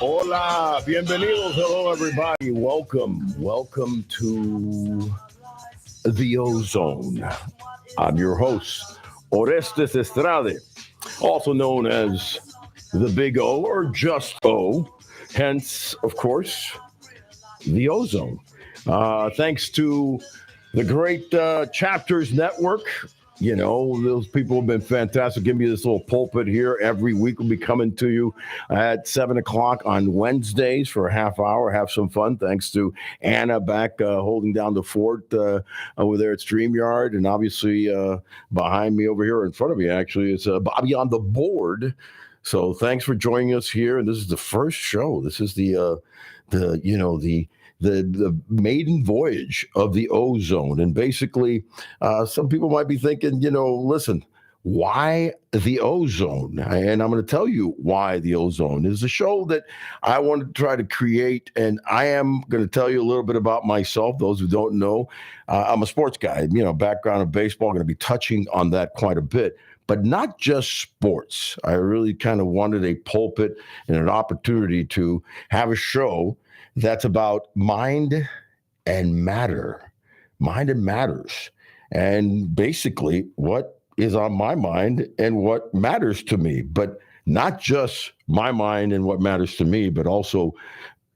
Hola, bienvenidos. Hello, everybody. Welcome to the Ozone. I'm your host, Orestes Estrade, also known as the Big O or just O, hence, of course, the Ozone. Thanks to the great Chapters Network. You know, those people have been fantastic. Give me this little pulpit here. Every week we'll be coming to you at 7 o'clock on Wednesdays for a half hour. Have some fun. Thanks to Anna back holding down the fort over there at StreamYard. And obviously behind me over here in front of me, actually, is Bobby on the board. So thanks for joining us here. And this is the first show. This is the maiden voyage of the Ozone. And basically, some people might be thinking, listen, why the Ozone? And I'm going to tell you why the Ozone is a show that I want to try to create. And I am going to tell you a little bit about myself. Those who don't know, I'm a sports guy, background in baseball. I'm going to be touching on that quite a bit. But not just sports. I really kind of wanted a pulpit and an opportunity to have a show that's about mind and matters. And basically what is on my mind and what matters to me, but not just my mind and what matters to me, but also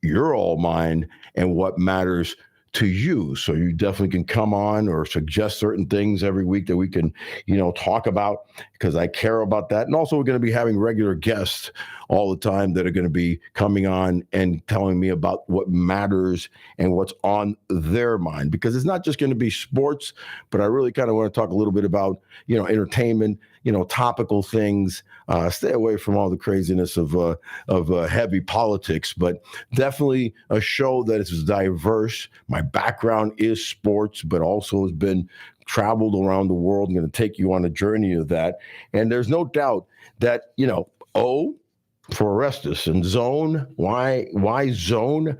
your all mind and what matters to you. So you definitely can come on or suggest certain things every week that we can, talk about, because I care about that. And also we're going to be having regular guests all the time that are going to be coming on and telling me about what matters and what's on their mind, because it's not just going to be sports, but I really kind of want to talk a little bit about, entertainment, topical things, stay away from all the craziness of heavy politics, but definitely a show that is diverse. My background is sports, but also has been traveled around the world. I'm going to take you on a journey of that. And there's no doubt that, O for Orestes and Zone. Why Zone?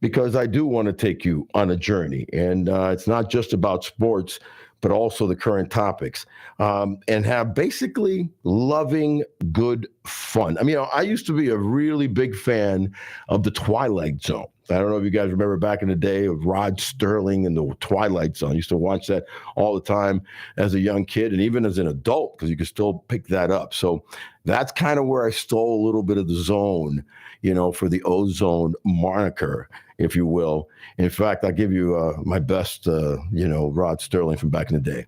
Because I do want to take you on a journey. And it's not just about sports, but also the current topics, and have basically loving good fun. I mean, I used to be a really big fan of the Twilight Zone. I don't know if you guys remember back in the day of Rod Sterling and the Twilight Zone. I used to watch that all the time as a young kid and even as an adult, because you could still pick that up. So that's kind of where I stole a little bit of the zone, for the Ozone moniker, if you will. In fact, I'll give you my best, Rod Sterling from back in the day.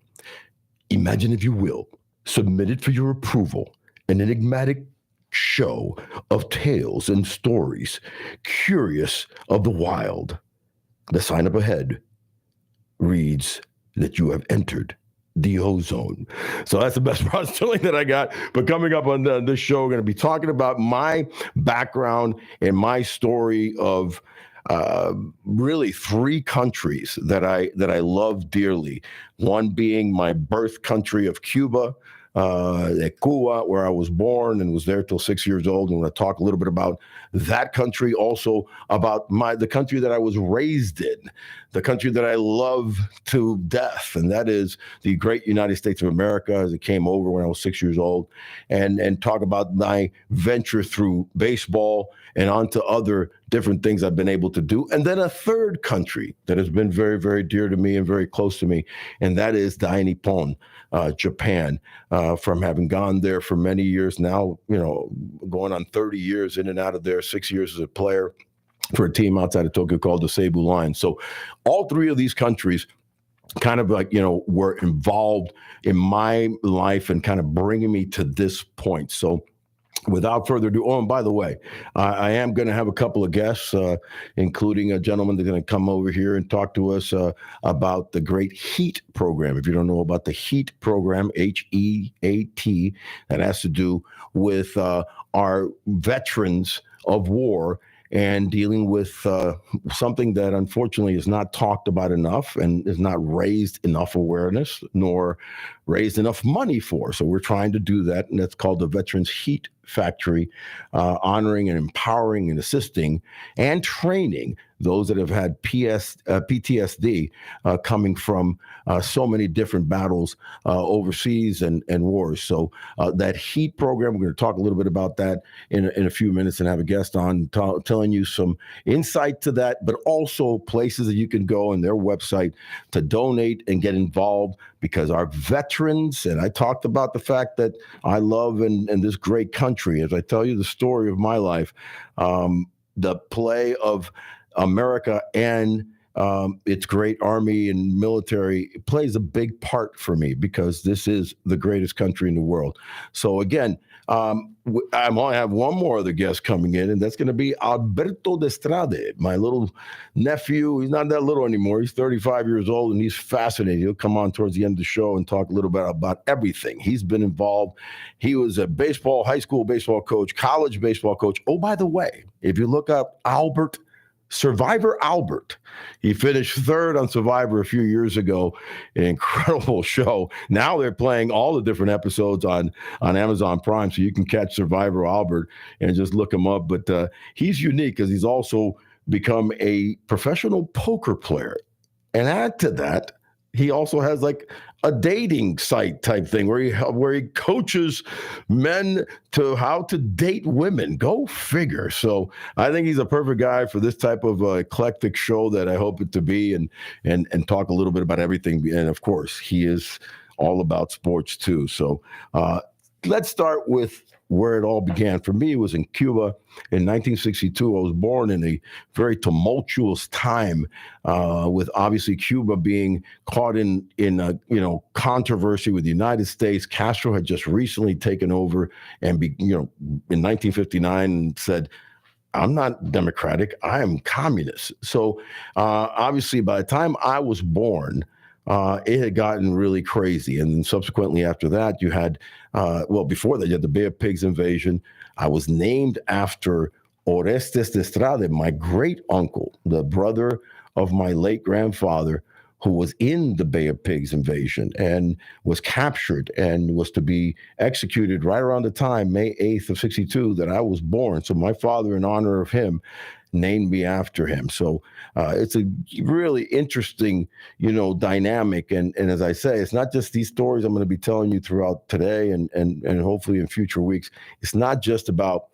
Imagine, if you will, submitted for your approval, an enigmatic show of tales and stories, curious of the wild. The sign up ahead reads that you have entered the Ozone. So that's the best Rod Sterling that I got. But coming up on this show, we're going to be talking about my background and my story of really three countries that I love dearly. One being my birth country of Cuba, Cuba, where I was born and was there till 6 years old. And we're going to talk a little bit about that country, also about the country that I was raised in, the country that I love to death, and that is the great United States of America, as it came over when I was 6 years old, and talk about my venture through baseball and onto other different things I've been able to do. And then a third country that has been very, very dear to me and very close to me, and that is Dai Nippon, Japan, from having gone there for many years now, going on 30 years in and out of there, 6 years as a player for a team outside of Tokyo called the Seibu Lions. So all three of these countries kind of were involved in my life and kind of bringing me to this point. So without further ado, and by the way, I am going to have a couple of guests, including a gentleman that's going to come over here and talk to us about the great HEAT program. If you don't know about the HEAT program, HEAT, that has to do with our veterans of war and dealing with something that unfortunately is not talked about enough and is not raised enough awareness nor raised enough money for. So we're trying to do that, and that's called the Veterans Heat Factory, honoring and empowering and assisting and training those that have had PTSD coming from so many different battles overseas and wars. So that HEAT program, we're going to talk a little bit about that in a few minutes and have a guest on telling you some insight to that, but also places that you can go on their website to donate and get involved, because our veterans, and I talked about the fact that I love in this great country, as I tell you the story of my life, the play of America and its great army and military plays a big part for me, because this is the greatest country in the world. So again, I might have one more other guest coming in, and that's going to be Alberto de Estrade, my little nephew. He's not that little anymore. He's 35 years old, and he's fascinating. He'll come on towards the end of the show and talk a little bit about everything. He's been involved. He was a high school baseball coach, college baseball coach. Oh, by the way, if you look up Survivor Albert. He finished third on Survivor a few years ago. An incredible show. Now they're playing all the different episodes on Amazon Prime, so you can catch Survivor Albert and just look him up. But he's unique because he's also become a professional poker player. And add to that, he also has like a dating site type thing where he coaches men to how to date women. Go figure. So I think he's a perfect guy for this type of eclectic show that I hope it to be, and talk a little bit about everything. And of course, he is all about sports too. So let's start with where it all began. For me, it was in Cuba in 1962. I was born in a very tumultuous time, with obviously Cuba being caught in controversy with the United States. Castro had just recently taken over and in 1959 said, "I'm not democratic, I am communist." So obviously by the time I was born, it had gotten really crazy. And then subsequently after that, you had, before that, you had the Bay of Pigs invasion. I was named after Orestes de Estrade, my great uncle, the brother of my late grandfather, who was in the Bay of Pigs invasion and was captured and was to be executed right around the time, May 8th of 62, that I was born. So my father, in honor of him, named me after him. So it's a really interesting, dynamic. And as I say, it's not just these stories I'm going to be telling you throughout today and hopefully in future weeks. It's not just about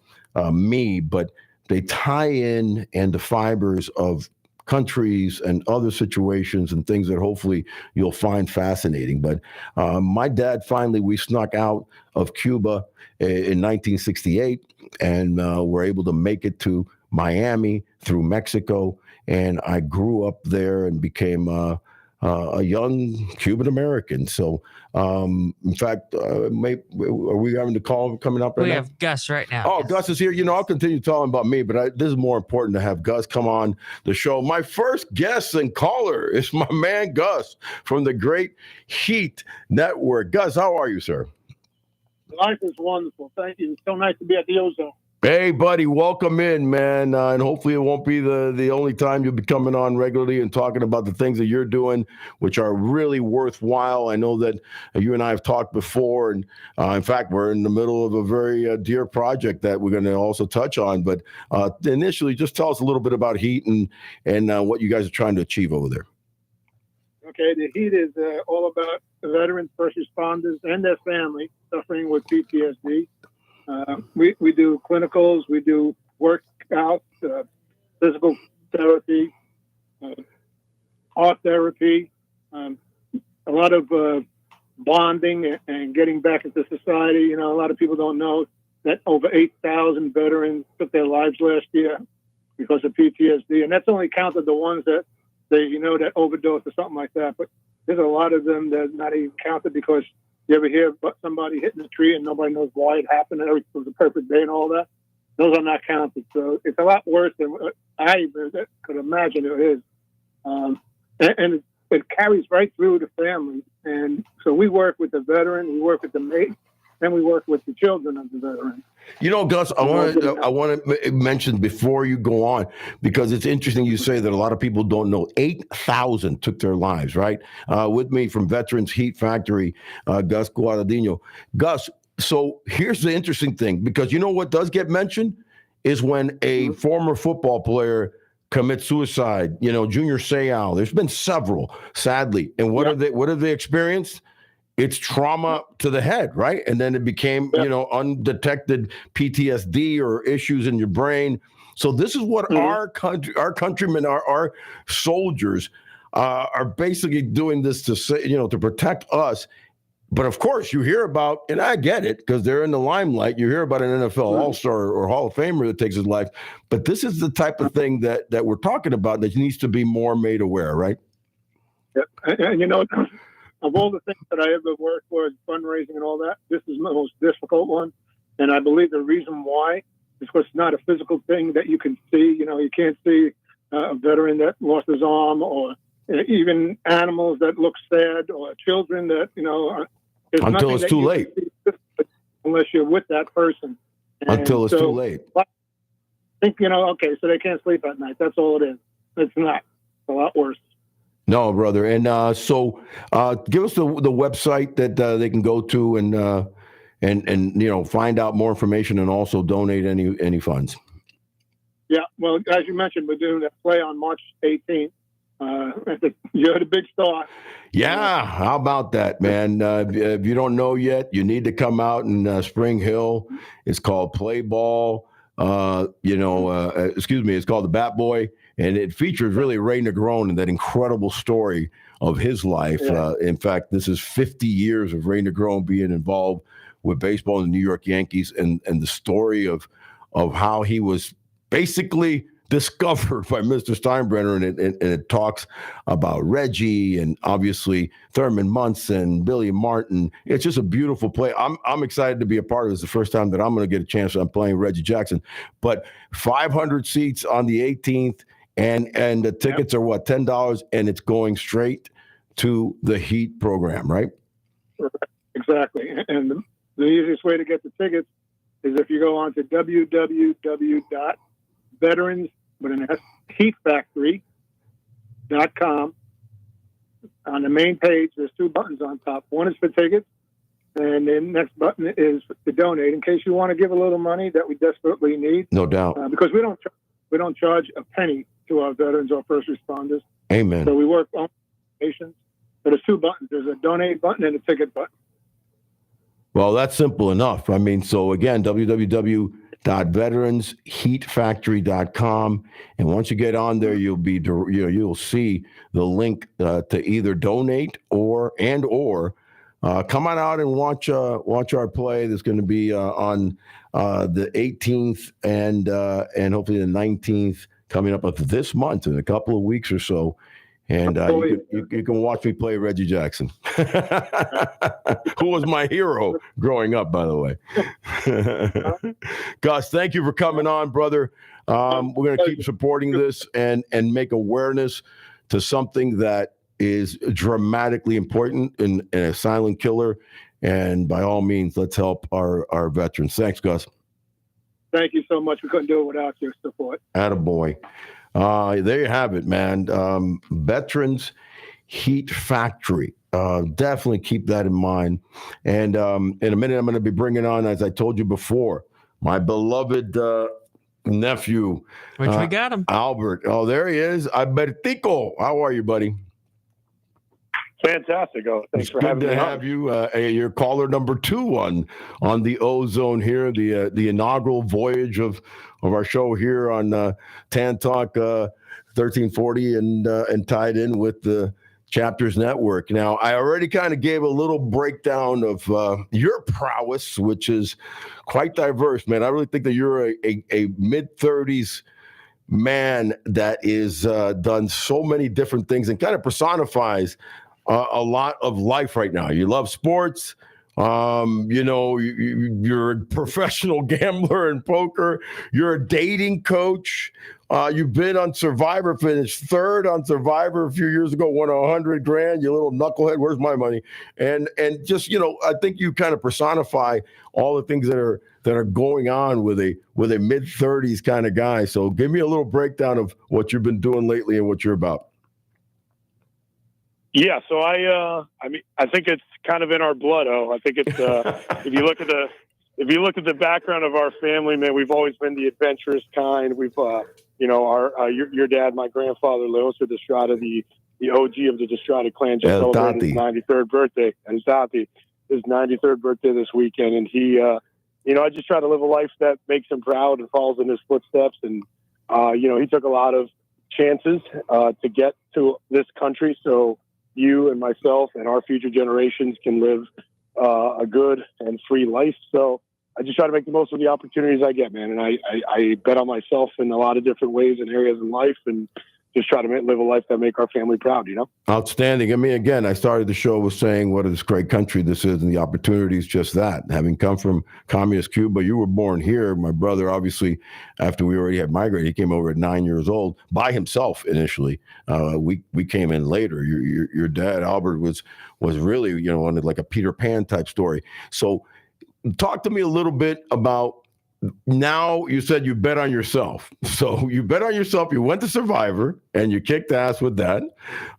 me, but they tie in and the fibers of countries and other situations and things that hopefully you'll find fascinating. But my dad, finally, we snuck out of Cuba in 1968 and were able to make it to Miami through Mexico, and I grew up there and became a young Cuban American. So, in fact, are we having the call coming up right now? We have Gus right now. Oh, Gus is here. I'll continue talking about me, but this is more important to have Gus come on the show. My first guest and caller is my man Gus from the Great Heat Network. Gus, how are you, sir? Life is wonderful. Thank you. It's so nice to be at the Ozone. Hey, buddy, welcome in, man. And hopefully it won't be the only time you'll be coming on regularly and talking about the things that you're doing, which are really worthwhile. I know that you and I have talked before. And in fact, we're in the middle of a very dear project that we're going to also touch on. But initially, just tell us a little bit about HEAT and what you guys are trying to achieve over there. Okay, the HEAT is all about veterans, first responders, and their family suffering with PTSD. We do clinicals, we do workouts, physical therapy, art therapy, a lot of bonding and getting back into society. A lot of people don't know that over 8,000 veterans took their lives last year because of PTSD, and that's only counted the ones that that overdose or something like that. But there's a lot of them that are not even counted because you ever hear about somebody hitting a tree and nobody knows why it happened and everything was a perfect day and all that? Those are not counted. So it's a lot worse than what I could imagine it is. And it carries right through the family. And so we work with the veteran, we work with the mate, and we work with the children of the veteran. Gus, I want to mention before you go on, because it's interesting you say that a lot of people don't know. 8,000 took their lives, right? With me from Veterans Heat Factory, Gus Guadagnino. Gus, so here's the interesting thing, because what does get mentioned is when a former football player commit suicide. Junior Seau. There's been several, sadly. And what have they experienced? It's trauma to the head, right? And then it became, undetected PTSD or issues in your brain. So this is what our countrymen, our soldiers are basically doing this to say, to protect us. But of course, you hear about, and I get it because they're in the limelight. You hear about an NFL All-Star or Hall of Famer that takes his life. But this is the type of thing that we're talking about that needs to be more made aware, right? Yeah. And of all the things that I ever worked for, fundraising and all that, this is the most difficult one. And I believe the reason why is because it's not a physical thing that you can see. You can't see a veteran that lost his arm, or even animals that look sad, or children that, until it's too late. Unless you're with that person. And until it's too late. I think, okay, so they can't sleep at night. That's all it is. It's not. It's a lot worse. No, brother. And so give us the website that they can go to and find out more information and also donate any funds. Yeah, well, as you mentioned, we're doing that play on March 18th. You're the big star. Yeah, how about that, man? If you don't know yet, you need to come out in Spring Hill. It's called Play Ball. It's called the Bat Boy, and it features really Ray Negron and that incredible story of his life. Yeah. In fact, this is 50 years of Ray Negron being involved with baseball in the New York Yankees, and the story of how he was basically discovered by Mr. Steinbrenner, and it talks about Reggie and obviously Thurman Munson, Billy Martin. It's just a beautiful play. I'm excited to be a part of this. The first time that I'm going to get a chance. I'm playing Reggie Jackson, but 500 seats on the 18th, and the tickets are $10, and it's going straight to the Heat program, right? Exactly. And the easiest way to get the tickets is if you go on to www.veterans heatfactory.com. On the main page, there's two buttons on top. One is for tickets, and the next button is to donate in case you want to give a little money that we desperately need. No doubt, because we don't charge a penny to our veterans or first responders. Amen. So we work on patients. So there's two buttons. There's a donate button and a ticket button. Well, that's simple enough. I mean, so again, www.veteransheatfactory.com, and once you get on there, you'll see the link to either donate or come on out and watch our play. There's going to be on the 18th and hopefully the 19th coming up of this month in a couple of weeks or so. And you can watch me play Reggie Jackson, who was my hero growing up, by the way. Gus, thank you for coming on, brother. We're going to keep supporting this and make awareness to something that is dramatically important in a silent killer. And by all means, let's help our veterans. Thanks, Gus. Thank you so much. We couldn't do it without your support. Attaboy. There you have it, man. Veterans Heat Factory. Definitely keep that in mind. And in a minute, I'm going to be bringing on, as I told you before, my beloved nephew. Which we got him. Albert. Oh, there he is. Albertico. How are you, buddy? Fantastic. Oh, thanks for having me. Good to have you. You're caller number 2 on the Ozone here, the inaugural voyage of our show here on Tan Talk 1340 and tied in with the Chapters Network. Now, I already kind of gave a little breakdown of your prowess, which is quite diverse, man. I really think that you're a mid-30s man that is done so many different things and kind of personifies a lot of life right now. You love sports. You're a professional gambler in poker. You're a dating coach. You've been on Survivor, finished 3rd on Survivor a few years ago, won $100,000. You little knucklehead. Where's my money? And just, I think you kind of personify all the things that are going on with a mid-30s kind of guy. So give me a little breakdown of what you've been doing lately and what you're about. Yeah, so I think it's kind of in our blood. I think it's if you look at the if you look at the background of our family, man, we've always been the adventurous kind. We've, your dad, my grandfather, Leosa Destrada, the OG of the Destrada clan, just celebrated his 93rd birthday. And his 93rd birthday this weekend. And he, I just try to live a life that makes him proud and follows in his footsteps. And, he took a lot of chances to get to this country so you and myself and our future generations can live a good and free life. So I just try to make the most of the opportunities I get, man. And I bet on myself in a lot of different ways and areas in life, and just try to live a life that make our family proud, Outstanding. I mean, again, I started the show with saying what a great country this is, and the opportunities just that. Having come from communist Cuba, you were born here. My brother, obviously, after we already had migrated, he came over at 9 years old by himself initially. We came in later. Your dad, Albert, was really, like a Peter Pan type story. So talk to me a little bit about, now you said you bet on yourself. So you bet on yourself. You went to Survivor and you kicked ass with that.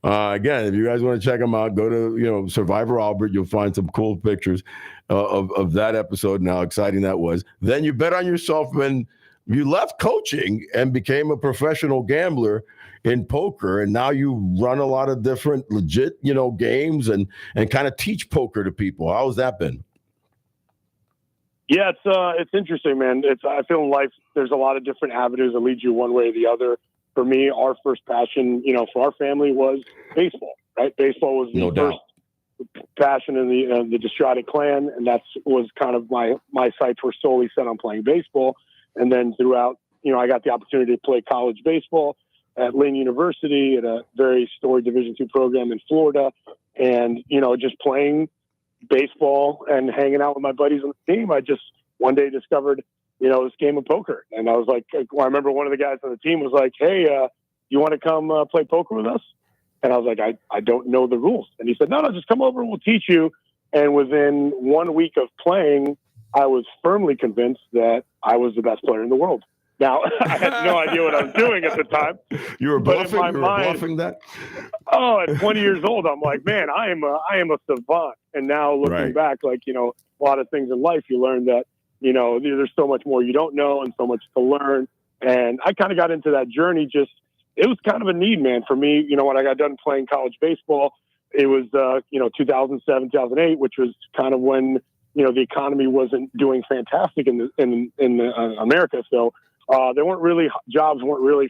Again, if you guys want to check them out, go to, Survivor Albert. You'll find some cool pictures of that episode and how exciting that was. Then you bet on yourself when you left coaching and became a professional gambler in poker. And now you run a lot of different legit, games and kind of teach poker to people. How's that been? Yeah, it's interesting, man. I feel in life there's a lot of different avenues that lead you one way or the other. For me, our first passion, for our family was baseball, right? Baseball was the first passion in the Destrada clan, and that was kind of my sights were solely set on playing baseball. And then throughout, I got the opportunity to play college baseball at Lynn University at a very storied Division II program in Florida, and just playing baseball and hanging out with my buddies on the team, I just one day discovered, this game of poker. And I was like, I remember one of the guys on the team was like, "Hey, you want to come play poker with us?" And I was like, I don't know the rules. And he said, no, just come over and we'll teach you. And within 1 week of playing, I was firmly convinced that I was the best player in the world. Now, I had no idea what I was doing at the time. You were bluffing? Bluffing that? Oh, at 20 years old, I'm like, man, I am a savant. And now looking back, a lot of things in life, you learn that, there's so much more you don't know and so much to learn. And I kind of got into that journey. It was kind of a need, man, for me. When I got done playing college baseball, it was, 2007, 2008, which was kind of when, the economy wasn't doing fantastic in America. So, jobs weren't really,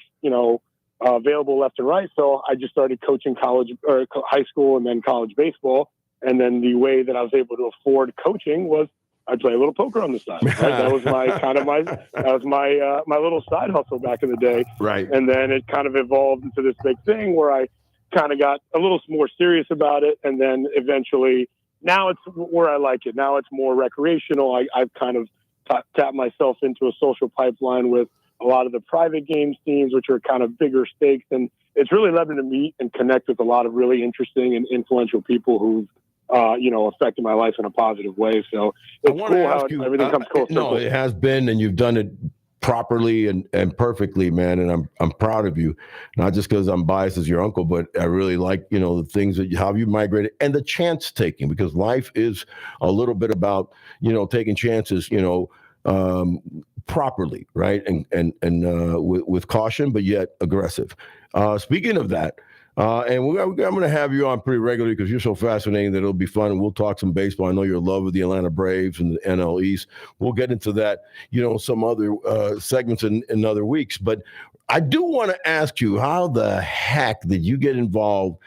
available left and right. So I just started coaching college or high school and then college baseball. And then the way that I was able to afford coaching was I'd play a little poker on the side. Right? That was my little side hustle back in the day. Right. And then it kind of evolved into this big thing where I kind of got a little more serious about it. And then eventually now it's where I like it. Now it's more recreational. I've kind of tapped myself into a social pipeline with a lot of the private games teams, which are kind of bigger stakes. And it's really led me to meet and connect with a lot of really interesting and influential people who've, affected my life in a positive way. So it's cool how everything comes full circle. No, it has been, and you've done it properly and perfectly, man. And I'm proud of you, not just because I'm biased as your uncle, but I really like, the things that how you migrated and the chance taking, because life is a little bit about, taking chances, properly, right? And with caution, but yet aggressive. Speaking of that, and I'm going to have you on pretty regularly because you're so fascinating that it'll be fun, and we'll talk some baseball. I know you're in love with the Atlanta Braves and the NL East. We'll get into that, some other segments in other weeks. But I do want to ask you, how the heck did you get involved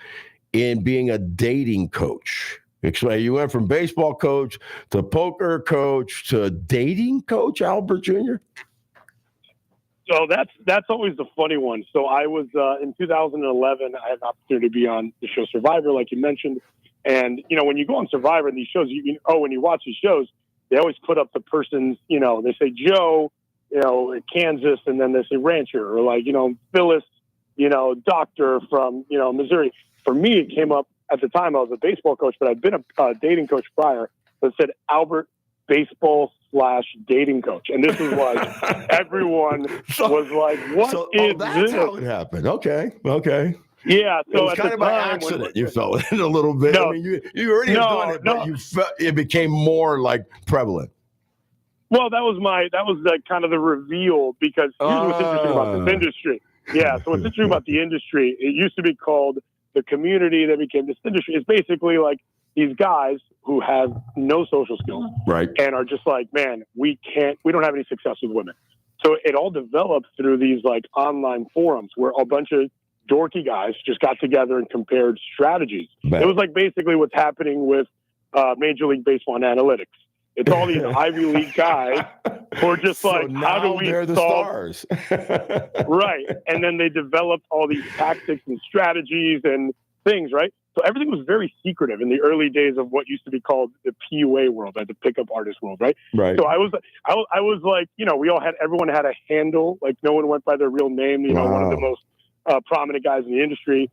in being a dating coach? Explain. You went from baseball coach to poker coach to dating coach, Albert Jr.? So that's always the funny one. So I was in 2011. I had an opportunity to be on the show Survivor, like you mentioned. And when you go on Survivor and these shows, when you watch these shows, they always put up the person's. They say Joe, Kansas, and then they say rancher, or Phyllis, doctor from Missouri. For me, it came up at the time. I was a baseball coach, but I'd been a dating coach prior. That said Albert baseball/dating coach. And this was like, everyone was like, what is that's this? How it happened. Okay. Yeah. So it was kind of by accident. You felt it a little bit. No, I mean, you already were doing it, but you felt it became more like prevalent. Well, that was the kind of the reveal, because here's what's interesting about this industry. Yeah, so what's interesting about the industry, it used to be called the community, that became this industry. It's basically like these guys who have no social skills, right, and are just like, man, we don't have any success with women. So it all developed through these like online forums where a bunch of dorky guys just got together and compared strategies. It was like basically what's happening with Major League Baseball and analytics. It's all these Ivy League guys who are just so like, how do we they're the stars? Right. And then they developed all these tactics and strategies and things, right? So everything was very secretive in the early days of what used to be called the PUA world, like the pickup artist world, right? Right. So I was like, everyone had a handle, like no one went by their real name. One of the most prominent guys in the industry,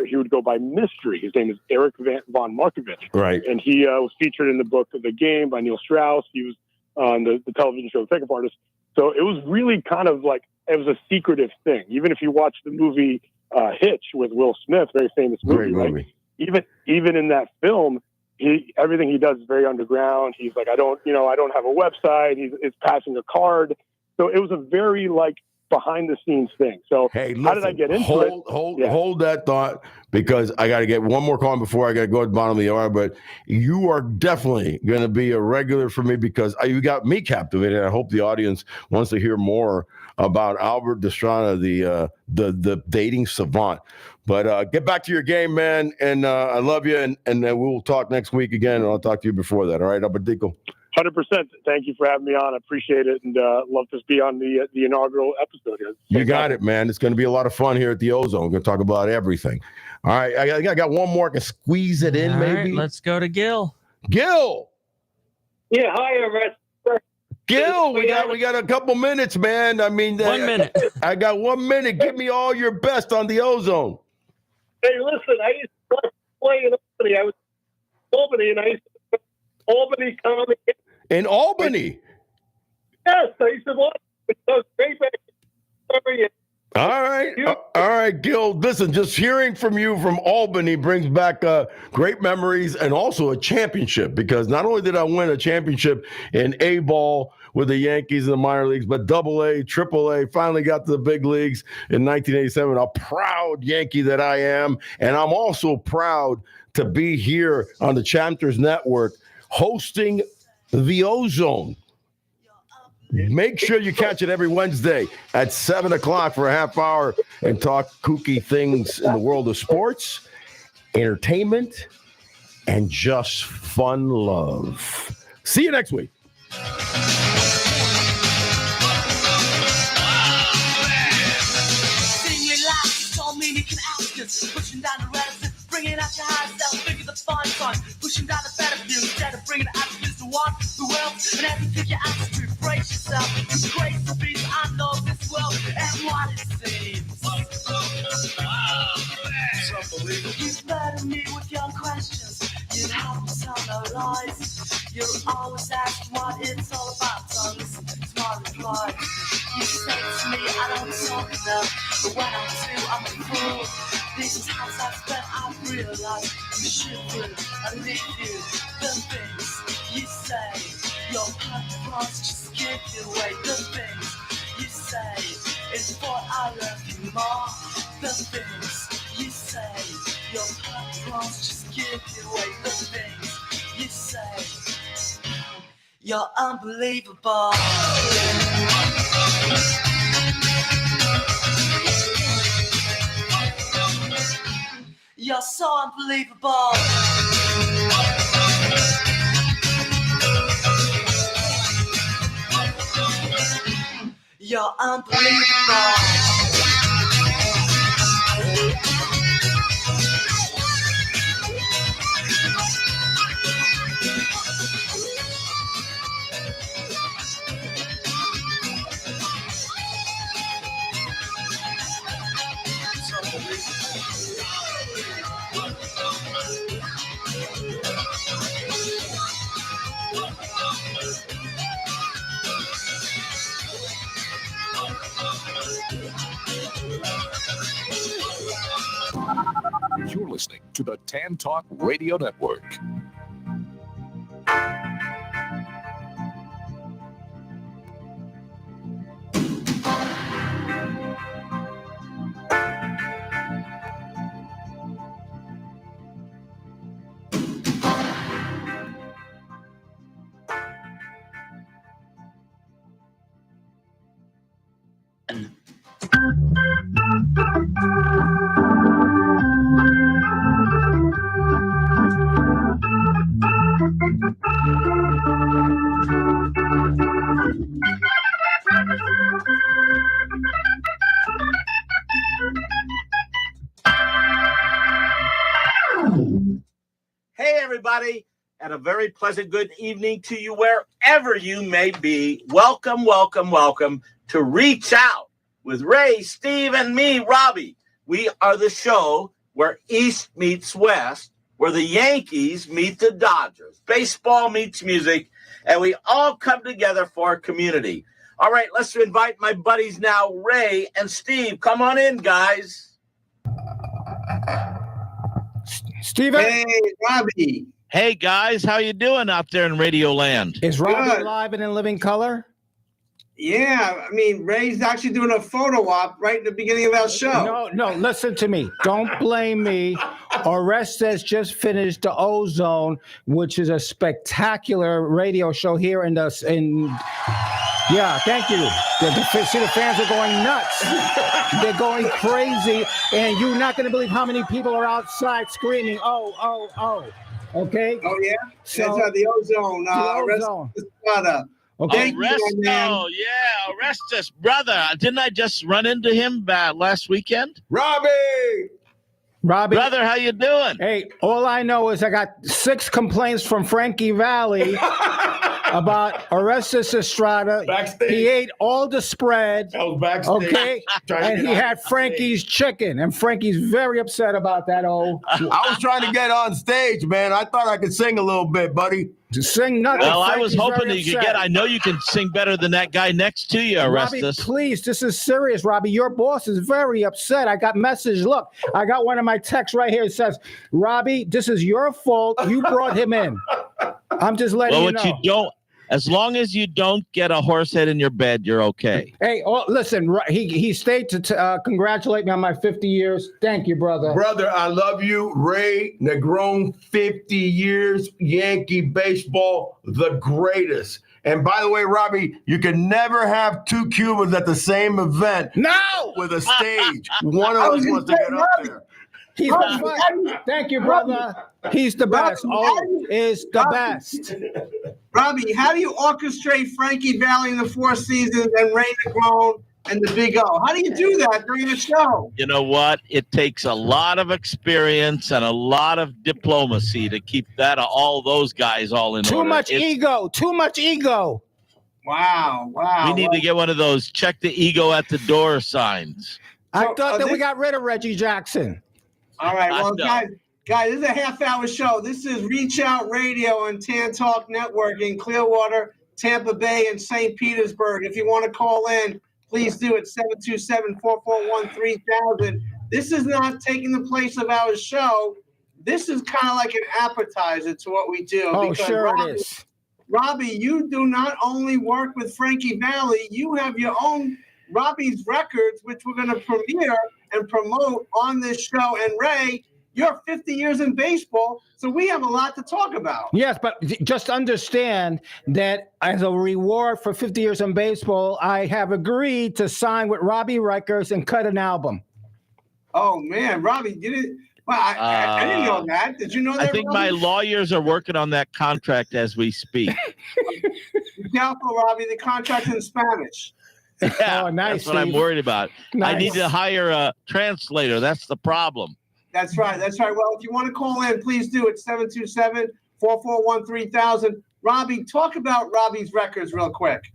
he would go by Mystery. His name is Eric von Markovich. Right. And he was featured in the book The Game by Neil Strauss. He was on the television show The Pickup Artist. So it was really kind of like, it was a secretive thing. Even if you watch the movie Hitch with Will Smith, very famous movie, great right? movie. Even in that film, everything he does is very underground. He's like, I don't have a website. It's passing a card. So it was a very like behind the scenes thing. So hey, listen, how did I get into it? Hold that thought, because I got to get one more call before I got to go to the bottom of the hour. But you are definitely going to be a regular for me, because you got me captivated. I hope the audience wants to hear more about Albert Destrana, the dating savant. But get back to your game, man. And I love you. And we'll talk next week again. And I'll talk to you before that. All right, Albert Dico. 100%. Thank you for having me on. I appreciate it, and love to be on the inaugural episode here. You got it, man. It's going to be a lot of fun here at the Ozone. We're going to talk about everything. All right, I got one more. I can squeeze it in, maybe. Right, let's go to Gil. Gil. Yeah, hi, Russ. Gil, we got a couple minutes, man. I mean, 1 minute. I got 1 minute. Give me all your best on the Ozone. Hey, listen, I used to play in Albany. I was in Albany, and I used to Albany County. In Albany? Yes, I used to watch it. It was great back in All right, Gil. Listen, just hearing from you from Albany brings back great memories, and also a championship, because not only did I win a championship in A-ball with the Yankees in the minor leagues, but AA, AAA, finally got to the big leagues in 1987. A proud Yankee that I am, and I'm also proud to be here on the Chapters Network hosting the Ozone. Make sure you catch it every Wednesday at 7 o'clock for a half hour and talk kooky things in the world of sports, entertainment, and just fun love. See you next week. Pushing down the reticence, bringing out your high self, figure the fun, pushing down the better view, instead of bringing the attitudes to want the wealth, and as you take your attitude, brace yourself, it's great to be, I know this well, and what it seems. You flatter me with young questions, you help me tell no lies, you always ask what it's all about, so listen to my reply. You say to me, I don't talk enough, but when I do, I'm a fool. These times I've spent, I've realized you should do, I leave you, the things you say, your platforms just give you away, the things you say, is what I love you more, the things you say, your platforms just give you away, the things you say, you're unbelievable. You're so unbelievable. You're unbelievable. You're listening to the Tan Talk Radio Network. everybody, and a very pleasant good evening to you wherever you may be. Welcome, welcome, welcome to Reach Out with Ray, Steve, and me, Robbie. We are the show where East meets West, where the Yankees meet the Dodgers. Baseball meets music, and we all come together for a community. All right, let's invite my buddies now, Ray and Steve. Come on in, guys. Steven? Hey, Robbie. Hey, guys. How you doing out there in Radio Land? Is Robbie live and in living color? Yeah, I mean, Ray's actually doing a photo op right at the beginning of our show. No, listen to me. Don't blame me. Orestes just finished the Ozone, which is a spectacular radio show here in yeah, thank you. The fans are going nuts. They're going crazy, and you're not going to believe how many people are outside screaming, oh, oh, oh. Okay? Oh, yeah? So, that's the Ozone. Okay. Orestes, brother. Didn't I just run into him last weekend? Robbie, brother, how you doing? Hey, all I know is I got 6 complaints from Frankie Valli about Orestes Estrada. Backstage. He ate all the spread. I was backstage. Okay, and he had Frankie's chicken, and Frankie's very upset about that. I was trying to get on stage, man. I thought I could sing a little bit, buddy. To sing nothing. Well, I Frankie's was hoping very that you could upset. get. I know you can sing better than that guy next to you, Robbie, Orestes. please, this is serious, Robbie. Your boss is very upset. I got message. Look, I got one of my texts right here. It says, Robbie, this is your fault. You brought him in. I'm just letting you know. As long as you don't get a horse head in your bed, you're okay. Hey, listen, he stayed to congratulate me on my 50 years. Thank you, brother. Brother, I love you. Ray Negron, 50 years, Yankee baseball, the greatest. And by the way, Robbie, you can never have 2 Cubans at the same event. No! With a stage. One of us wants to get up there. He's thank you, brother. He's the best. Is the best. Robbie, how do you orchestrate Frankie Valli in the Four Seasons and Ray Negron and the Big O? How do you do that during the show? You know what? It takes a lot of experience and a lot of diplomacy to keep all those guys all in order. Too much ego. Wow. We need to get one of those check the ego at the door signs. I thought that we got rid of Reggie Jackson. All right, well, guys, this is a half-hour show. This is Reach Out Radio and Tan Talk Network in Clearwater, Tampa Bay, and St. Petersburg. If you want to call in, please do it, 727-441-3000. This is not taking the place of our show. This is kind of like an appetizer to what we do. Oh, sure it is. Robbie, you do not only work with Frankie Valli, you have your own Robbie's Records, which we're going to premiere and promote on this show. And Ray, you're 50 years in baseball, so we have a lot to talk about. Yes, but just understand that as a reward for 50 years in baseball, I have agreed to sign with Robbie Records and cut an album. Oh, man, Robbie, I didn't know that. Did you know that? I think Robbie? my lawyers are working on that contract as we speak. Be careful, Robbie, the contract's in Spanish. Yeah, oh, nice, that's what I'm worried about. Nice. I need to hire a translator. That's the problem. That's right. Well, if you want to call in, please do it, 727-441-3000. Robbie, talk about Robbie's Records real quick.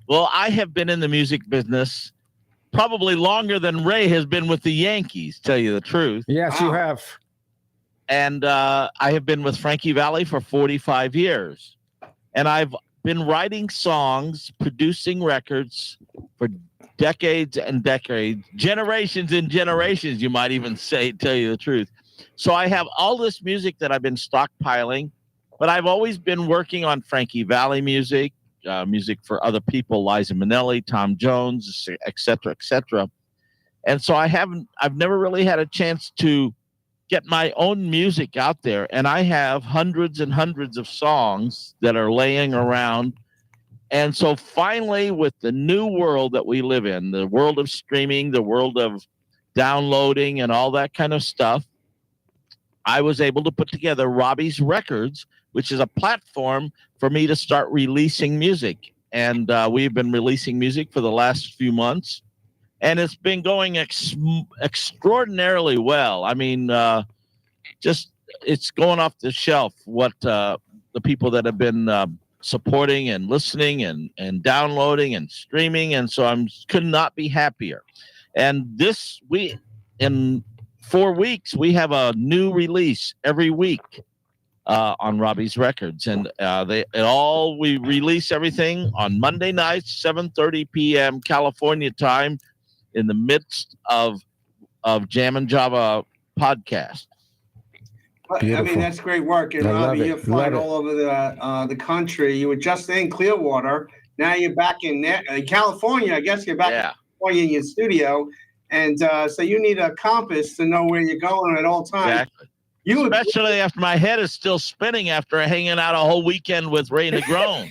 Well, I have been in the music business probably longer than Ray has been with the Yankees, tell you the truth. Yes, Wow. you have. And I have been with Frankie Valli for 45 years. And I've been writing songs, producing records for decades and decades, generations and generations, you might even say, tell you the truth. So I have all this music that I've been stockpiling, but I've always been working on Frankie Valli music, music for other people, Liza Minnelli, Tom Jones, et cetera, et cetera. And so I've never really had a chance to get my own music out there. And I have hundreds and hundreds of songs that are laying around. And so finally, with the new world that we live in, the world of streaming, the world of downloading and all that kind of stuff, I was able to put together Robbie's Records, which is a platform for me to start releasing music. And we've been releasing music for the last few months. And it's been going extraordinarily well. I mean, just it's going off the shelf. What the people that have been supporting and listening and downloading and streaming, and so could not be happier. And in 4 weeks we have a new release every week on Robbie's Records, and we release everything on Monday nights, 7:30 p.m. California time, in the midst of Jam and Java podcast. Beautiful. I mean, that's great work. And Robbie, you're flying all over the country. You were just in Clearwater. Now you're back in California. I guess you're back in California in your studio. And so you need a compass to know where you're going at all times. Exactly. Especially after my head is still spinning after hanging out a whole weekend with Ray Negron.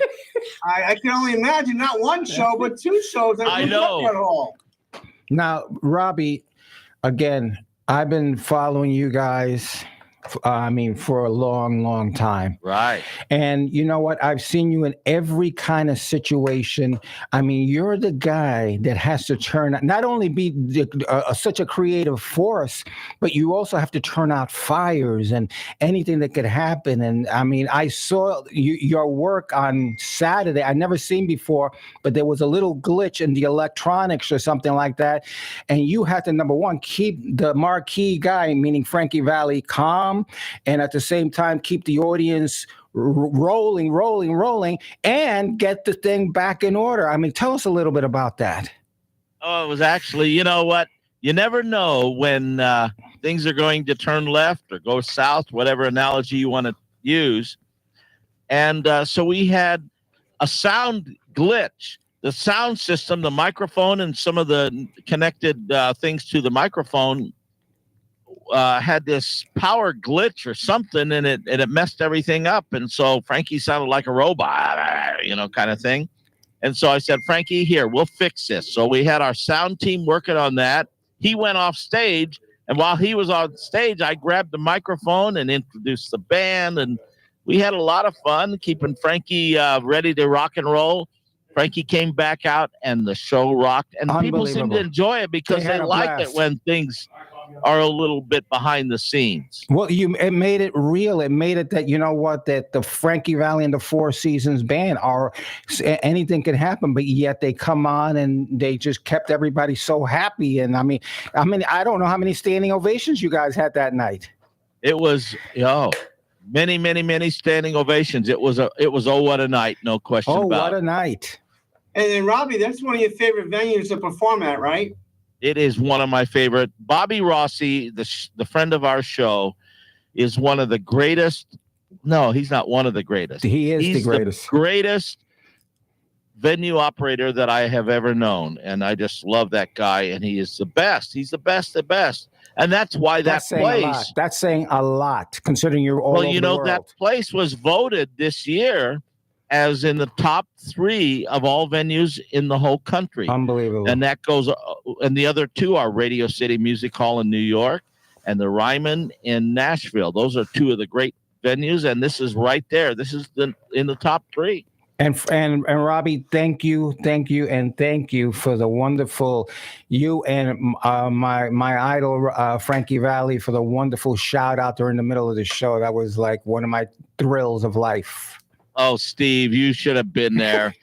I can only imagine not one show, but 2 shows. I know. Now, Robbie, again, I've been following you guys for a long, long time. Right. And you know what? I've seen you in every kind of situation. I mean, you're the guy that has to not only be such a creative force, but you also have to turn out fires and anything that could happen. And I mean, I saw your work on Saturday. I'd never seen before, but there was a little glitch in the electronics or something like that. And you had to, number one, keep the marquee guy, meaning Frankie Valli, calm, and at the same time keep the audience rolling, and get the thing back in order. I mean, tell us a little bit about that. Oh, it was actually, you know what? You never know when things are going to turn left or go south, whatever analogy you want to use. And so we had a sound glitch. The sound system, the microphone, and some of the connected things to the microphone had this power glitch or something, and it messed everything up. And so Frankie sounded like a robot, kind of thing. And so I said, Frankie, here, we'll fix this. So we had our sound team working on that. He went off stage, and while he was on stage, I grabbed the microphone and introduced the band, and we had a lot of fun keeping Frankie ready to rock and roll. Frankie came back out, and the show rocked, and people seemed to enjoy it because they like it when things are a little bit behind the scenes. Well, it made it real. It made it that, you know what, that the Frankie Valli and the Four Seasons band anything can happen, but yet they come on and they just kept everybody so happy. And I mean, I don't know how many standing ovations you guys had that night. It was, many standing ovations. It was what a night, no question about it. Oh, what a night. And then, Robbie, that's one of your favorite venues to perform at, right? It is one of my favorite. Bobby Rossi, the friend of our show, is one of the greatest. No, he's not one of the greatest. He's the greatest. The greatest venue operator that I have ever known. And I just love that guy. And he is the best. He's the best. And that's why that's place. That's saying a lot, considering you're all over the world. That place was voted this year as in the top 3 of all venues in the whole country. Unbelievable. And that goes, and the other 2 are Radio City Music Hall in New York and the Ryman in Nashville. Those are 2 of the great venues, and this is right there. This is in the top 3. And Robbie, thank you for the wonderful, you and my idol Frankie Valli, for the wonderful shout out during the middle of the show. That was like one of my thrills of life. Oh, Steve, you should have been there.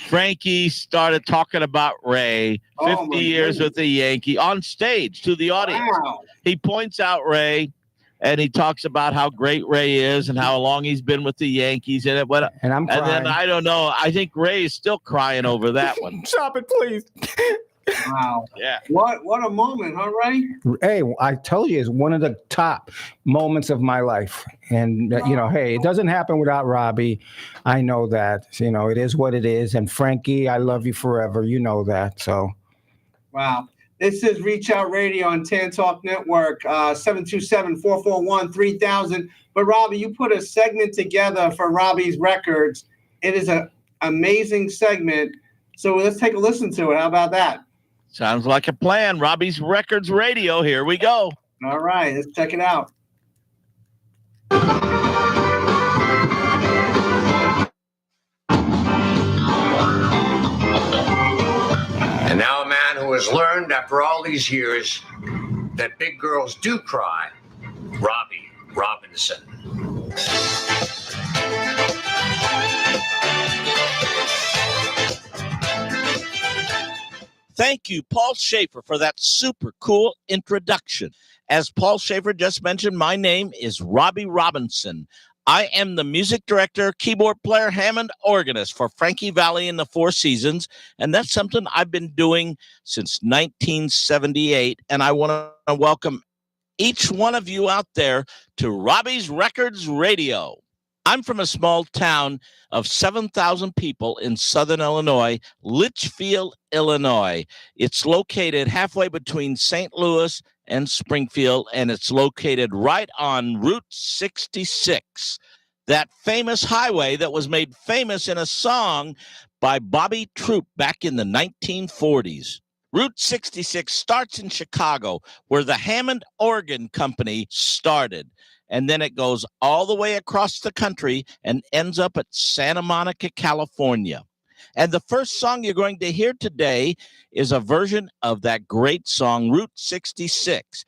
Frankie started talking about Ray, 50 years with the Yankee, on stage to the audience. Wow. He points out Ray, and he talks about how great Ray is and how long he's been with the Yankees. And I'm crying. And then, I don't know, I think Ray is still crying over that one. Stop it, please. Wow. Yeah. What a moment, huh, Ray? Hey, I told you, it's one of the top moments of my life. And, hey, it doesn't happen without Robbie. I know that. It is what it is. And Frankie, I love you forever. You know that. So. Wow. This is Reach Out Radio on Tan Talk Network, 727-441-3000. But, Robbie, you put a segment together for Robbie's Records. It is an amazing segment. So let's take a listen to it. How about that? Sounds like a plan. Robbie's Records Radio. Here we go. All right. Let's check it out. And now a man who has learned after all these years that big girls do cry, Robbie. Robinson. Thank you, Paul Schaefer, for that super cool introduction. As Paul Schaefer just mentioned, my name is Robbie Robinson. I am the music director, keyboard player, Hammond organist for Frankie Valli and the Four Seasons, and that's something I've been doing since 1978, and I want to welcome each one of you out there to Robbie's Records Radio. I'm from a small town of 7,000 people in southern Illinois, Litchfield, Illinois. It's located halfway between St. Louis and Springfield, and it's located right on Route 66, that famous highway that was made famous in a song by Bobby Troup back in the 1940s. Route 66 starts in Chicago, where the Hammond Organ Company started. And then it goes all the way across the country and ends up at Santa Monica, California. And the first song you're going to hear today is a version of that great song, Route 66.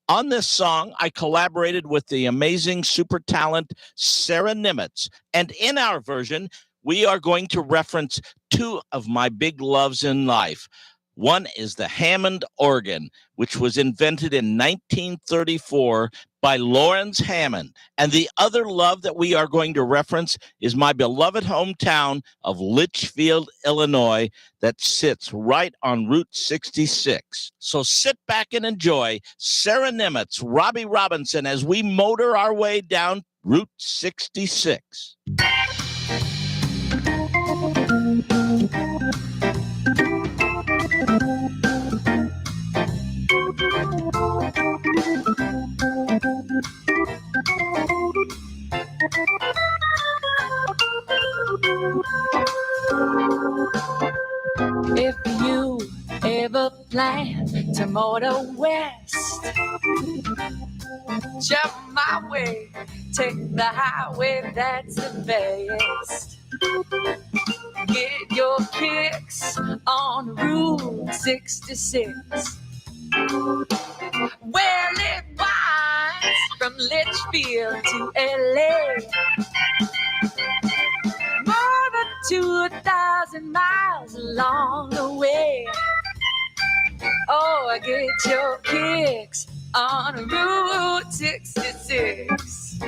On this song, I collaborated with the amazing super talent Sarah Nimitz. And in our version, we are going to reference two of my big loves in life. One is the Hammond organ, which was invented in 1934 by Lawrence Hammond. And the other love that we are going to reference is my beloved hometown of Litchfield, Illinois, that sits right on Route 66. So sit back and enjoy Sarah Nimitz, Robbie Robinson, as we motor our way down Route 66. If you ever plan to motor west, jump my way, take the highway, that's the best. Get your kicks on Route 66. Well, it winds from Litchfield to LA. More than 2,000 miles along the way. Oh, get your kicks on Route 66.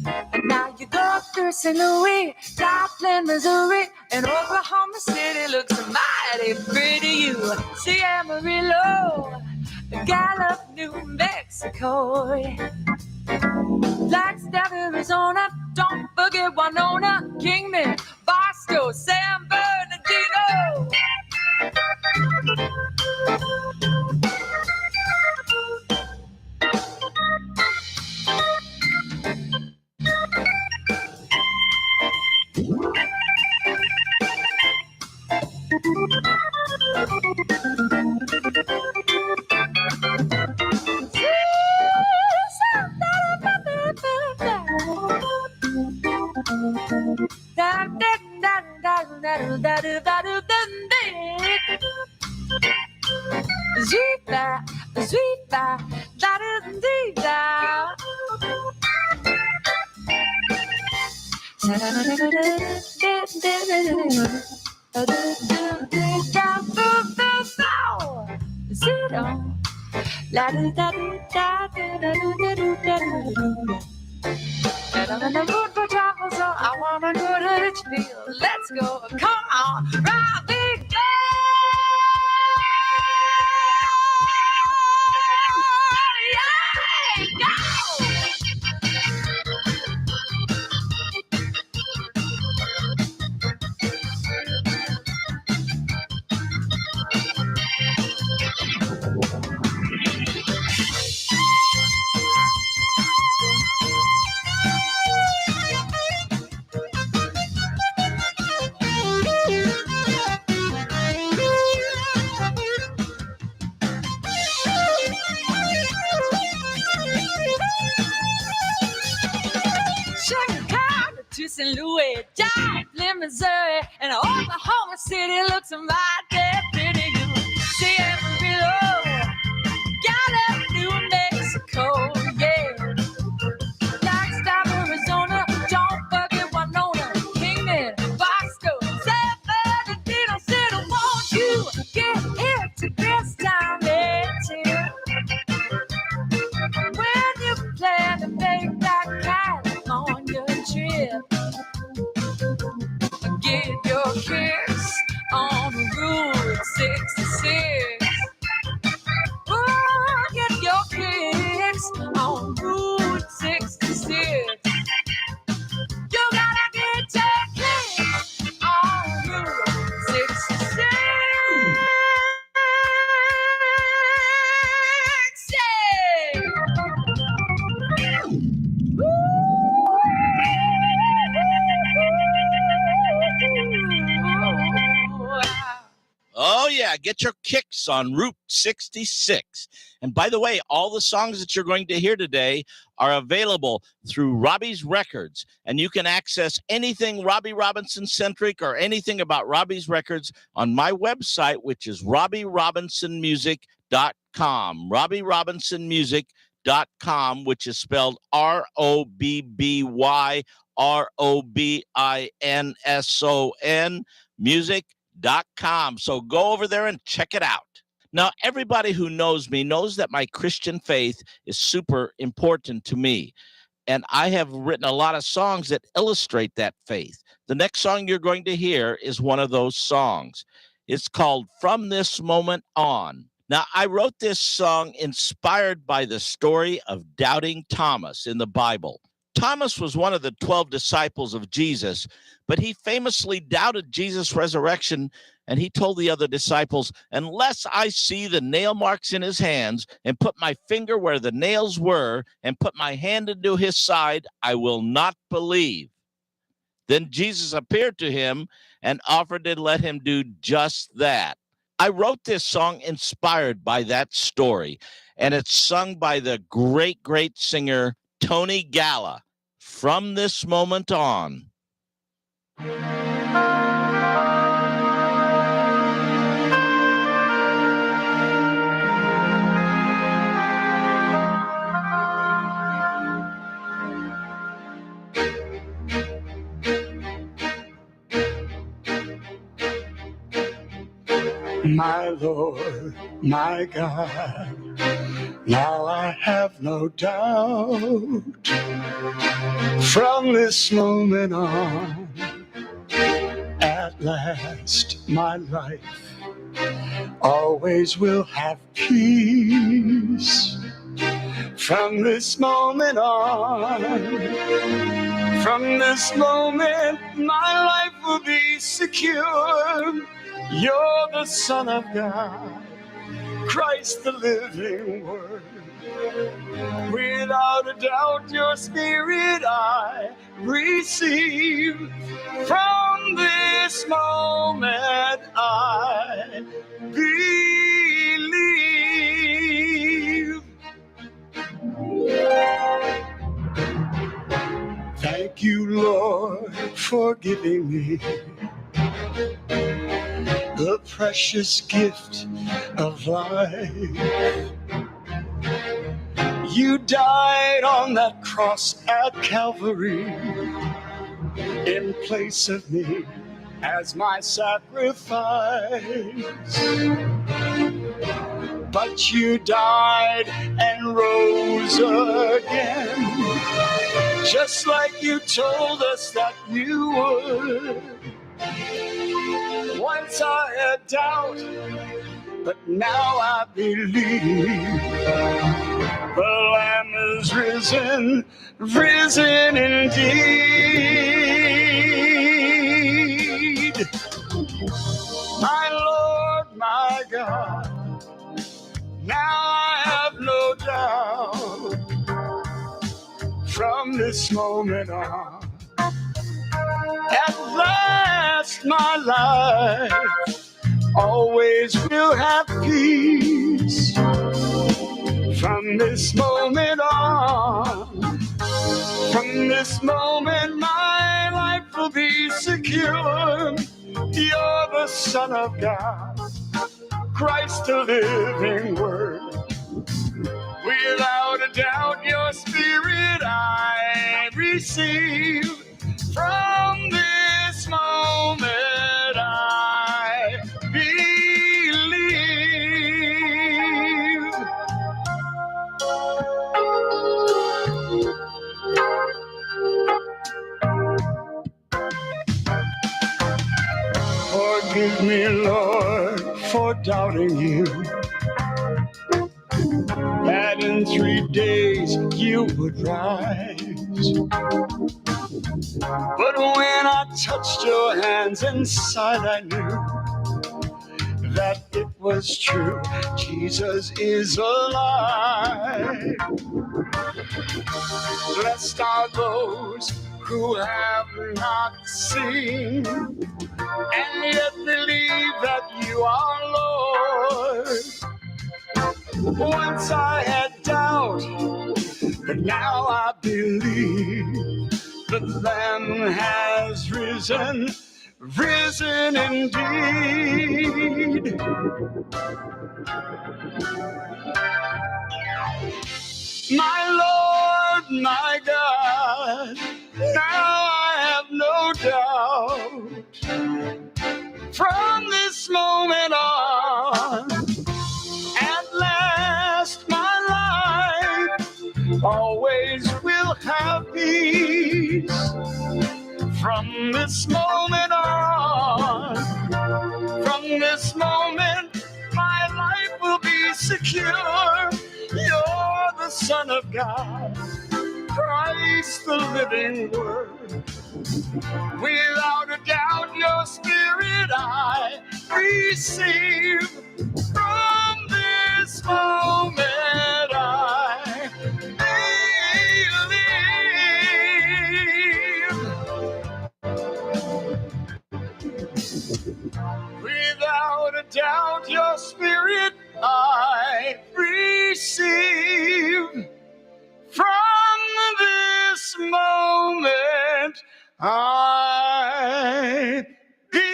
And now you go through St. Louis, Joplin, Missouri, and Oklahoma City looks mighty pretty. You see Amarillo, Gallup, New Mexico, Flagstaff, Arizona, don't forget Winona, Kingman, Barstow, San Bernardino. And I'm in the mood for travel, so I wanna go to Litchfield. Let's go, come on, ride big band. Yeah, go! To St. Louis, Joplin, Missouri, and Oklahoma City looks mighty pretty. You see Amarillo, Gallup, New Mexico, yeah. your kicks on Route 66. Oh, get your kicks on Route 66. You gotta get your kicks on Route 66. Oh, yeah. Get your kicks on Route 66. And by the way, all the songs that you're going to hear today are available through Robbie's Records. And you can access anything Robbie Robinson centric or anything about Robbie's Records on my website, which is RobbieRobinsonMusic.com. RobbieRobinsonMusic.com, which is spelled RobbieRobinson music.com. So go over there and check it out. Now, everybody who knows me knows that my Christian faith is super important to me. And I have written a lot of songs that illustrate that faith. The next song you're going to hear is one of those songs. It's called From This Moment On. Now, I wrote this song inspired by the story of doubting Thomas in the Bible. Thomas was one of the 12 disciples of Jesus, but he famously doubted Jesus' resurrection, and he told the other disciples, unless I see the nail marks in his hands and put my finger where the nails were and put my hand into his side, I will not believe. Then Jesus appeared to him and offered to let him do just that. I wrote this song inspired by that story, and it's sung by the great, great singer Tony Galla. From This Moment On. My Lord, my God, now I have no doubt. From this moment on, at last my life always will have peace. From this moment on, from this moment, my life will be secure. You're the Son of God, Christ the living Word. Without a doubt, your Spirit I receive. From this moment I believe. Thank you, Lord, for giving me the precious gift of life. You died on that cross at Calvary in place of me as my sacrifice. But you died and rose again, just like you told us that you would. Once I had doubt, but now I believe. The Lamb is risen, risen indeed. My Lord, my God, now I have no doubt. From this moment on, at last my life always will have peace. From this moment on, from this moment my life will be secure. You're the Son of God, Christ the living Word. Without a doubt, your Spirit I receive. From this moment I believe. Forgive me, Lord, for doubting you. That in 3 days you would rise. But when I touched your hands inside, I knew that it was true. Jesus is alive. Blessed are those who have not seen and yet believe that you are Lord. Once I had doubt, but now I believe the Lamb has risen, risen indeed. My Lord, my God, now I have no doubt. From this moment on, at last my life always will have peace. From this moment on, from this moment, my life will be secure. You're the Son of God, Christ the living Word. Without a doubt, your Spirit I receive. From this moment I believe. Without a doubt, your Spirit I receive. From this moment I believe.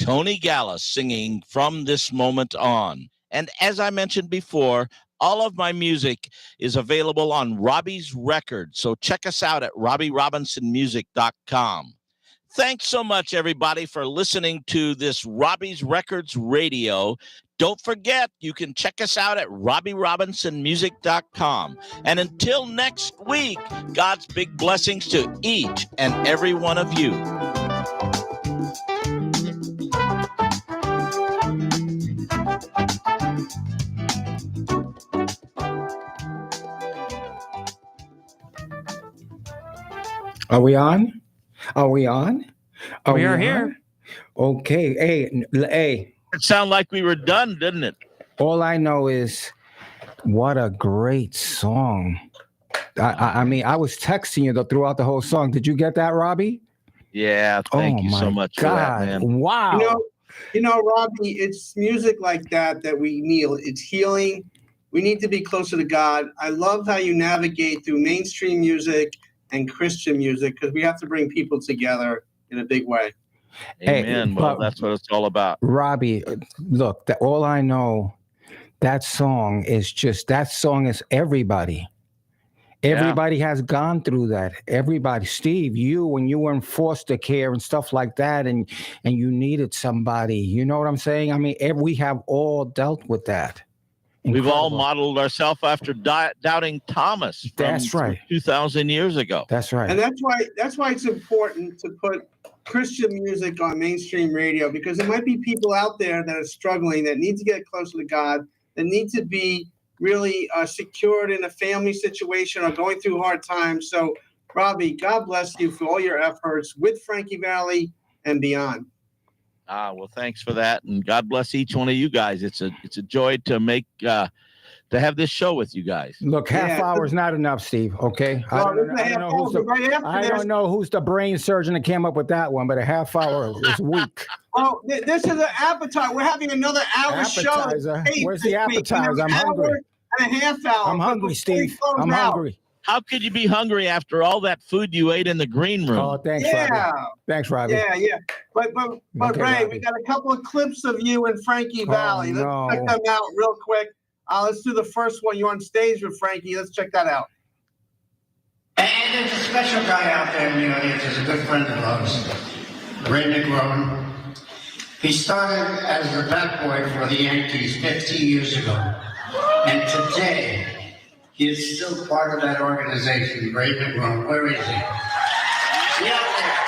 Tony Gallus singing From This Moment On. And as I mentioned before, all of my music is available on Robbie's Records. So check us out at RobbieRobinsonMusic.com. Thanks so much, everybody, for listening to this Robbie's Records Radio. Don't forget, you can check us out at RobbieRobinsonMusic.com. And until next week, God's big blessings to each and every one of you. Are we on? Are we on? We are here. Okay. Hey. It sounded like we were done, didn't it? All I know is what a great song. I mean, I was texting you throughout the whole song. Did you get that, Robbie? Yeah. Thank you so much for that, man. Wow. You know, Robbie, it's music like that we need. It's healing. We need to be closer to God. I love how you navigate through mainstream music and Christian music, because we have to bring people togetger in a big way. Amen. Hey, well, that's what it's all about. Robbie, look, all I know, that song is everybody. Everybody has gone through that. Everybody. Steve, when you were in foster care and stuff like that, and you needed somebody, you know what I'm saying? I mean, we have all dealt with that. Incredible. We've all modeled ourselves after doubting Thomas. That's right. 2,000 years ago. That's right. And that's why it's important to put Christian music on mainstream radio, because there might be people out there that are struggling, that need to get closer to God, that need to be really secured in a family situation or going through hard times. So, Robbie, God bless you for all your efforts with Frankie Valli and beyond. Well, thanks for that, and God bless each one of you guys. It's a joy to make to have this show with you guys. Look, half hour is not enough, Steve. Okay, I don't know who's the brain surgeon that came up with that one, but a half hour is weak. Oh, this is an appetizer. We're having another hour show. Where's the appetizer? I'm hungry. And a half hour. I'm hungry, Steve. I'm hungry. How could you be hungry after all that food you ate in the green room? Oh, thanks, Robbie. Thanks, Robbie. Yeah. But okay, Ray, Robbie, we got a couple of clips of you and Frankie Valli. Let's check them out real quick. Let's do the first one. You're on stage with Frankie. Let's check that out. And there's a special guy out there in the audience. He's a good friend of ours, Ray Negron. He started as the bat boy for the Yankees 50 years ago. And today, he is still part of that organization, Ray McGraw. Where is he? Is he out there?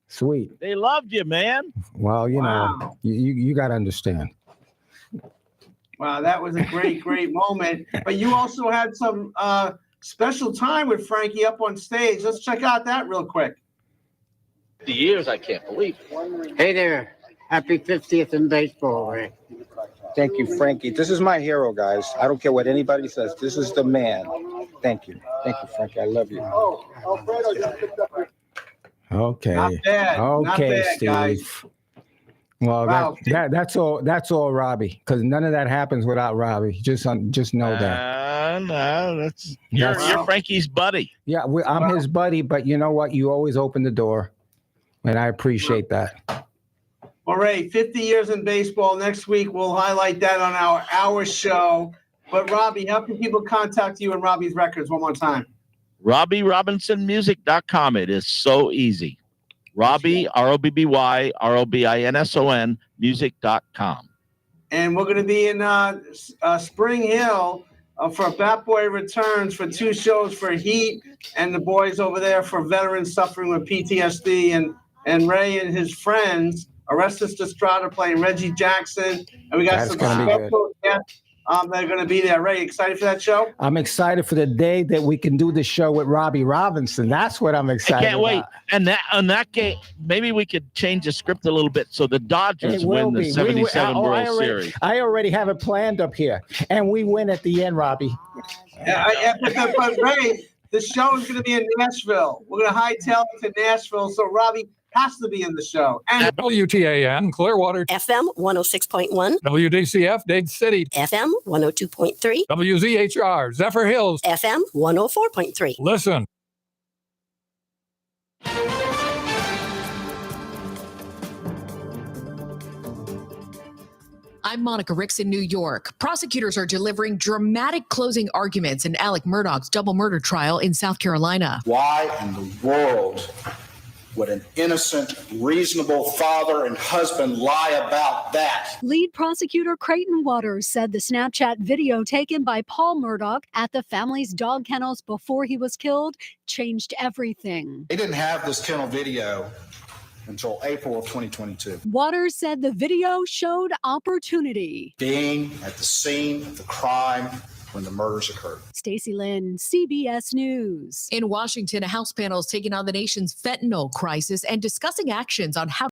Sweet. They loved you, man. Well, you know, you got to understand. Wow, that was a great moment. But you also had some special time with Frankie up on stage. Let's check out that real quick. The years, I can't believe it. Hey there. Happy 50th in baseball, Ray. Thank you, Frankie. This is my hero, guys. I don't care what anybody says. This is the man. Thank you. Thank you, Frankie. I love you. Okay. Not bad. Okay, Not bad, Steve. guys. Well, Wow. that's all Robbie, because none of that happens without Robbie. Just know that. No, you're Frankie's buddy. Yeah, I'm his buddy, but you know what? You always open the door, and I appreciate that. All right, 50 years in baseball. Next week, we'll highlight that on our hour show. But Robbie, how can people contact you and Robbie's records one more time? RobbieRobinsonmusic.com. It is so easy. Robbie, ROBBY, ROBINSON, music.com. And we're going to be in Spring Hill for Bat Boy Returns for 2 shows for Heat and the boys over there for veterans suffering with PTSD. And Ray and his friends, Orestes Destrada playing Reggie Jackson. And we got some special guests that are going to be there. Ray, excited for that show? I'm excited for the day that we can do the show with Robbie Robinson. That's what I'm excited I can't wait. about. And that game, maybe we could change the script a little bit so the Dodgers win the 77 World Series. I already have it planned up here, and we win at the end, Robbie. But Ray, the show is going to be in Nashville. We're going to hightail it to Nashville, so Robbie has to be in the show. And WTAN, Clearwater. FM 106.1. WDCF, Dade City. FM 102.3. WZHR, Zephyrhills. FM 104.3. Listen. I'm Monica Ricks in New York. Prosecutors are delivering dramatic closing arguments in Alec Murdaugh's double murder trial in South Carolina. Why in the world would an innocent, reasonable father and husband lie about that? Lead prosecutor Creighton Waters said the Snapchat video taken by Paul Murdaugh at the family's dog kennels before he was killed changed everything. They didn't have this kennel video until April of 2022. Waters said the video showed opportunity. Being at the scene of the crime when the murders occurred. Stacey Lynn, CBS News. In Washington, a House panel is taking on the nation's fentanyl crisis and discussing actions on how